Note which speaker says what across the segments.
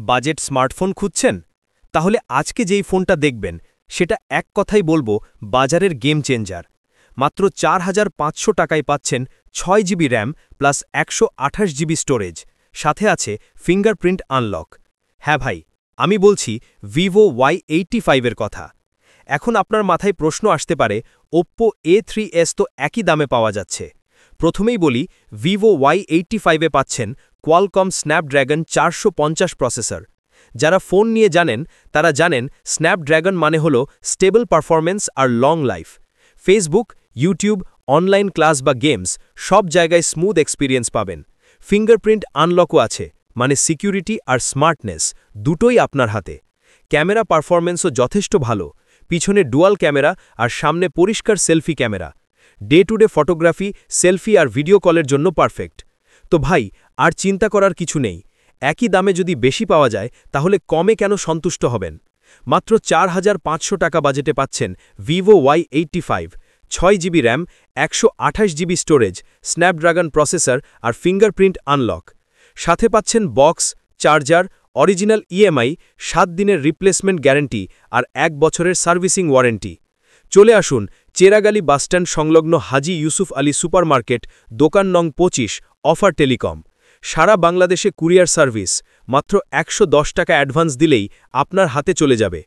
Speaker 1: Budget smartphone খুঁজছেন? তাহলে আজকে যেই ফোনটা দেখবেন সেটা এক কথাই বলবো বাজারের গেম চেঞ্জার। মাত্র ৪৫০০ টাকায় পাচ্ছেন ৬ GB RAM plus ১২৮ GB storage, সাথে আছে ফিঙ্গারপ্রিন্ট আনলক। হ্যাঁ ভাই, আমি বলছি ভিভো Y85 এর কথা। এখন আপনার মাথায় প্রশ্ন আসতে পারে, ওপ্পো A3s তো একই দামে পাওয়া যাচ্ছে। প্রথমেই বলি, ভিভো Y85 এ পাচ্ছেন কোয়ালকম স্ন্যাপড্র্যাগন ৪৫০ প্রসেসর। যারা ফোন নিয়ে জানেন তারা জানেন স্ন্যাপড্র্যাগন মানে হল স্টেবল পারফরম্যান্স আর long life. Facebook, YouTube, online class বা গেমস সব জায়গায় স্মুথ এক্সপিরিয়েন্স পাবেন। ফিঙ্গারপ্রিন্ট আনলকও আছে, মানে সিকিউরিটি আর স্মার্টনেস দুটোই আপনার হাতে। ক্যামেরা পারফরম্যান্সও যথেষ্ট ভালো, পিছনে ডুয়াল ক্যামেরা আর সামনে পরিষ্কার selfie camera. Day to day photography, selfie আর ভিডিও কলের জন্য পারফেক্ট। তো ভাই, আর চিন্তা করার কিছু নেই। একই দামে যদি বেশি পাওয়া যায় তাহলে কমে কেন সন্তুষ্ট হবেন? মাত্র ৪৫০০ টাকা বাজেটে পাচ্ছেন Vivo Y85, ৬ GB RAM, ১২৮ GB storage, Snapdragon processor আর ফিঙ্গারপ্রিন্ট আনলক। সাথে পাচ্ছেন বক্স, চার্জার, অরিজিনাল ইএমআই, ৭ দিনের রিপ্লেসমেন্ট গ্যারান্টি আর ১ বছরের সার্ভিসিং ওয়ারেন্টি। চলে আসুন চেরাগালি বাসস্ট্যান্ড সংলগ্ন হাজি ইউসুফ আলী সুপারমার্কেট, দোকান নং ২৫, অফার টেলিকম। সারা বাংলাদেশে কুরিয়ার সার্ভিস, মাত্র ১১০ টাকা অ্যাডভান্স দিলেই আপনার হাতে চলে যাবে।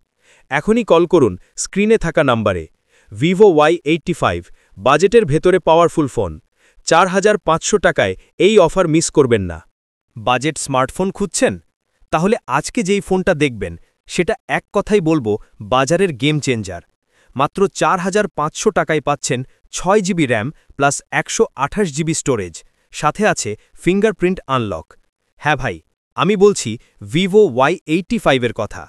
Speaker 1: এখনই কল করুন স্ক্রিনে থাকা নাম্বারে। ভিভো Y85, বাজেটের ভেতরে পাওয়ারফুল ফোন। ৪৫০০ টাকায় এই অফার মিস করবেন না। বাজেট স্মার্টফোন খুঁজছেন? তাহলে আজকে যেই ফোনটা দেখবেন সেটা এক কথাই বলবো বাজারের গেম চেঞ্জার। মাত্র ৪৫০০ টাকায় পাচ্ছেন ৬ GB RAM plus ১২৮ GB storage, সাথে আছে ফিঙ্গারপ্রিন্ট আনলক। হ্যাঁ ভাই, আমি বলছি ভিভো Y85 এর কথা।